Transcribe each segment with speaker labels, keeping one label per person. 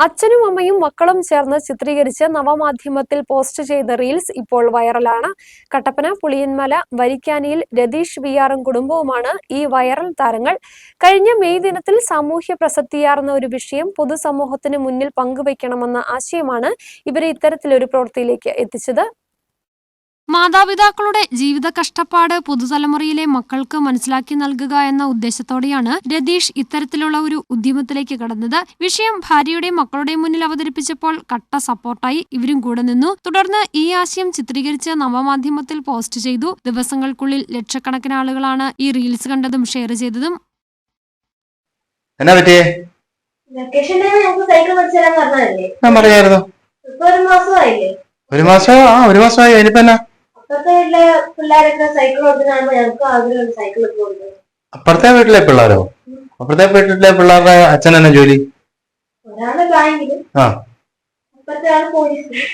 Speaker 1: അച്ഛനും അമ്മയും മക്കളും ചേർന്ന് ചിത്രീകരിച്ച് നവമാധ്യമത്തിൽ പോസ്റ്റ് ചെയ്ത റീൽസ് ഇപ്പോൾ വൈറലാണ്. കട്ടപ്പന പുളിയന്മല വരിക്കാനിയിൽ രതീഷ് വിയാറും കുടുംബവുമാണ് ഈ വൈറൽ താരങ്ങൾ. കഴിഞ്ഞ മെയ് ദിനത്തിൽ സാമൂഹ്യ പ്രസക്തിയാർന്ന ഒരു വിഷയം പൊതുസമൂഹത്തിന് മുന്നിൽ പങ്കുവയ്ക്കണമെന്ന ആശയമാണ് ഇവരെ ഇത്തരത്തിലൊരു പ്രവൃത്തിയിലേക്ക് എത്തിച്ചത്.
Speaker 2: മാതാപിതാക്കളുടെ ജീവിത കഷ്ടപ്പാട് പുതുതലമുറയിലെ മക്കൾക്ക് മനസ്സിലാക്കി നൽകുക എന്ന ഉദ്ദേശത്തോടെയാണ് രതീഷ് ഇത്തരത്തിലുള്ള ഒരു ഉദ്യമത്തിലേക്ക് കടന്നത്. വിഷയം ഭാര്യയുടെയും മക്കളുടെയും മുന്നിൽ അവതരിപ്പിച്ചപ്പോൾ കട്ട സപ്പോർട്ടായി ഇവരും കൂടെ നിന്നു. തുടർന്ന് ഈ ആശയം ചിത്രീകരിച്ച് നവമാധ്യമത്തിൽ പോസ്റ്റ് ചെയ്തു. ദിവസങ്ങൾക്കുള്ളിൽ ലക്ഷക്കണക്കിന് ആളുകളാണ് ഈ റീൽസ് കണ്ടതും ഷെയർ ചെയ്തതും.
Speaker 3: ഒരു മാസമായി അതിനിപ്പോ അപ്പുറത്തെ വീട്ടിലെ പിള്ളേരോ? അപ്പുറത്തെ വീട്ടിലെ പിള്ളേരുടെ അച്ഛൻ തന്നെ ജോലി?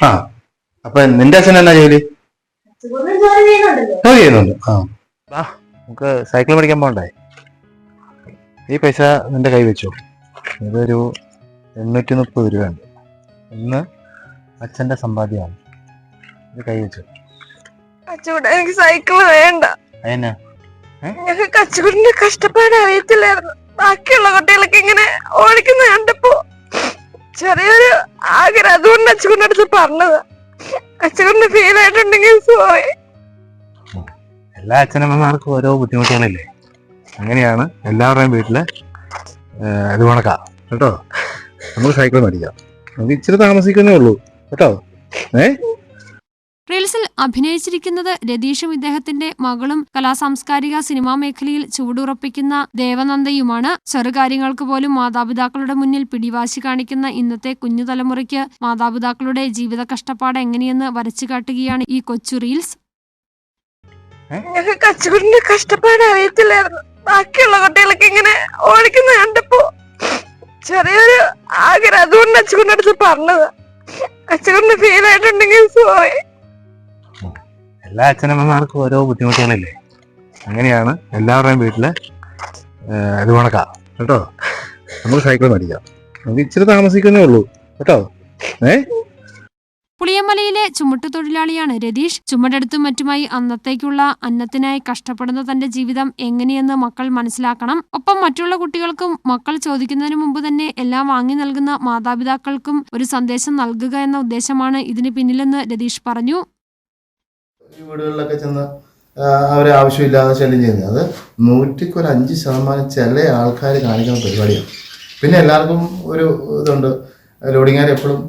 Speaker 3: ആ അപ്പൊ നിന്റെ അച്ഛൻ എന്നാ ജോലി? ജോലി ചെയ്യുന്നുണ്ട്. നമുക്ക് സൈക്കിൾ മേടിക്കാൻ പോണ്ടേ? ഈ പൈസ നിന്റെ കൈ വെച്ചോ. ഇതൊരു 830 രൂപയുണ്ട്. ഇന്ന് അച്ഛന്റെ സമ്പാദ്യമാണ്. ഇത് കൈ വെച്ചോ.
Speaker 4: അച്ചൂടെ എനിക്ക് സൈക്കിള് വേണ്ട. ഞങ്ങൾക്ക് കച്ചൂടിന്റെ കഷ്ടപ്പാട് അറിയത്തില്ലായിരുന്നു. ബാക്കിയുള്ള കുട്ടികളൊക്കെ ഇങ്ങനെ ഓടിക്കുന്ന കണ്ടപ്പോ ചെറിയൊരു ആഗ്രഹം, അതുകൊണ്ട് അച്ചുകുന്റെ അടുത്ത് പറഞ്ഞത്. അച്ചുകുന്റെ ഫീൽ ആയിട്ടുണ്ടെങ്കിൽ സോറി.
Speaker 3: എല്ലാ അച്ഛനമ്മമാർക്കും ഓരോ ബുദ്ധിമുട്ടുകളില്ലേ? അങ്ങനെയാണ് എല്ലാവരുടെയും വീട്ടില്. ഇത് കണക്കാ കേട്ടോ. നമുക്ക് സൈക്കിൾ മേടിക്കാം. നമുക്ക് ഇച്ചിരി താമസിക്കുന്നേ ഉള്ളൂ കേട്ടോ.
Speaker 2: റീൽസിൽ അഭിനയിച്ചിരിക്കുന്നത് രതീഷും ഇദ്ദേഹത്തിന്റെ മകളും കലാസാംസ്കാരിക സിനിമാ മേഖലയിൽ ചുവടുറപ്പിക്കുന്ന ദേവനന്ദയുമാണ്. ചെറുകാര്യങ്ങൾക്ക് പോലും മാതാപിതാക്കളുടെ മുന്നിൽ പിടിവാശി കാണിക്കുന്ന ഇന്നത്തെ കുഞ്ഞു തലമുറയ്ക്ക് മാതാപിതാക്കളുടെ ജീവിത കഷ്ടപ്പാട് എങ്ങനെയെന്ന് വരച്ചു കാട്ടുകയാണ് ഈ കൊച്ചു റീൽസ്.
Speaker 4: ഞങ്ങൾക്ക് കച്ചൂടിന്റെ കഷ്ടപ്പാട് അറിയത്തില്ലായിരുന്നു. ബാക്കിയുള്ള കുട്ടികളൊക്കെ ഇങ്ങനെ ഓടിക്കുന്ന കണ്ടപ്പോ ചെറിയൊരു ആഗ്രഹം, അതുകൊണ്ട് അച്ചുകുന്റെ അടുത്ത് പറഞ്ഞത്. അച്ചുകുന്റെ ഫീൽ ആയിട്ടുണ്ടെങ്കിൽ സോറി.
Speaker 3: എല്ലാ അച്ഛനമ്മമാർക്കും ഓരോ ബുദ്ധിമുട്ടുകളില്ലേ? അങ്ങനെയാണ് എല്ലാവരുടെയും വീട്ടില്. ഇത് കണക്കാ കേട്ടോ. നമുക്ക് സൈക്കിൾ മേടിക്കാം. നമുക്ക് ഇച്ചിരി താമസിക്കുന്നേ ഉള്ളൂ കേട്ടോ.
Speaker 2: പുളിയമലയിലെ ചുമട്ടുതൊഴിലാളിയാണ് രതീഷ്. ചുമടെടുത്തും മറ്റുമായി അന്നത്തേക്കുള്ള അന്നത്തിനായി കഷ്ടപ്പെടുന്ന തന്റെ ജീവിതം എങ്ങനെയെന്ന് മക്കൾ മനസ്സിലാക്കണം. ഒപ്പം മറ്റുള്ള കുട്ടികൾക്കും മക്കൾ ചോദിക്കുന്നതിന് മുമ്പ് തന്നെ എല്ലാം വാങ്ങി നൽകുന്ന മാതാപിതാക്കൾക്കും ഒരു സന്ദേശം നൽകുക എന്ന ഉദ്ദേശമാണ് ഇതിന് പിന്നിലെന്ന് രതീഷ് പറഞ്ഞു.
Speaker 5: ഈ വീടുകളിലൊക്കെ ചെന്ന് അവരെ ആവശ്യമില്ലാതെ ശല്യം ചെയ്യുന്നത്, അത് 105% ചില ആൾക്കാർ കാണിക്കുന്ന പരിപാടിയാണ്. പിന്നെ എല്ലാവർക്കും ഒരു ഇതുണ്ട്, ലോഡിങ്ങാർ എപ്പോഴും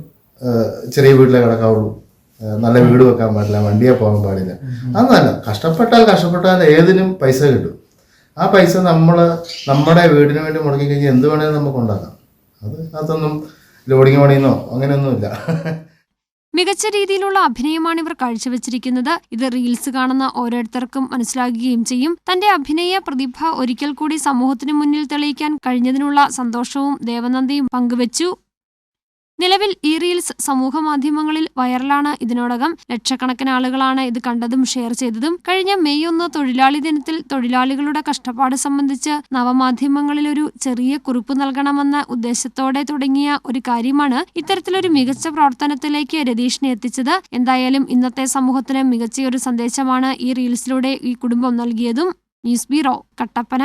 Speaker 5: ചെറിയ വീട്ടിലേ കിടക്കാവുള്ളൂ, നല്ല വീട് വെക്കാൻ പാടില്ല, വണ്ടിയെ പോകാൻ പാടില്ല. അതൊന്നല്ല. കഷ്ടപ്പെട്ടാൽ ഏതിനും പൈസ കിട്ടും. ആ പൈസ നമ്മുടെ വീടിന് വേണ്ടി മുടക്കി കഴിഞ്ഞാൽ എന്ത് വേണേലും നമുക്ക് ഉണ്ടാക്കാം. അതൊന്നും ലോഡിങ് പണിയെന്നോ അങ്ങനെയൊന്നുമില്ല.
Speaker 2: മികച്ച രീതിയിലുള്ള അഭിനയമാണ് ഇവർ കാഴ്ചവെച്ചിരിക്കുന്നത്. ഇത് റീൽസ് കാണുന്ന ഓരോരുത്തർക്കും മനസ്സിലാകുകയും ചെയ്യും. തന്റെ അഭിനയ പ്രതിഭ ഒരിക്കൽ കൂടി സമൂഹത്തിന് മുന്നിൽ തെളിയിക്കാൻ കഴിഞ്ഞതിനുള്ള സന്തോഷവും ദേവനന്ദയും പങ്കുവച്ചു. നിലവിൽ ഈ റീൽസ് സമൂഹ മാധ്യമങ്ങളിൽ വൈറലാണ്. ഇതിനോടകം ലക്ഷക്കണക്കിന് ആളുകളാണ് ഇത് കണ്ടതും ഷെയർ ചെയ്തതും. കഴിഞ്ഞ മെയ് 1 തൊഴിലാളി ദിനത്തിൽ തൊഴിലാളികളുടെ കഷ്ടപ്പാട് സംബന്ധിച്ച് നവമാധ്യമങ്ങളിൽ ഒരു ചെറിയ കുറിപ്പ് നൽകണമെന്ന ഉദ്ദേശത്തോടെ തുടങ്ങിയ ഒരു കാര്യമാണ് ഇത്തരത്തിലൊരു മികച്ച പ്രവർത്തനത്തിലേക്ക് രതീഷിനെ എത്തിച്ചത്. എന്തായാലും ഇന്നത്തെ സമൂഹത്തിന് മികച്ചയൊരു സന്ദേശമാണ് ഈ റീൽസിലൂടെ ഈ കുടുംബം നൽകിയതും. News bureau, Kattappana.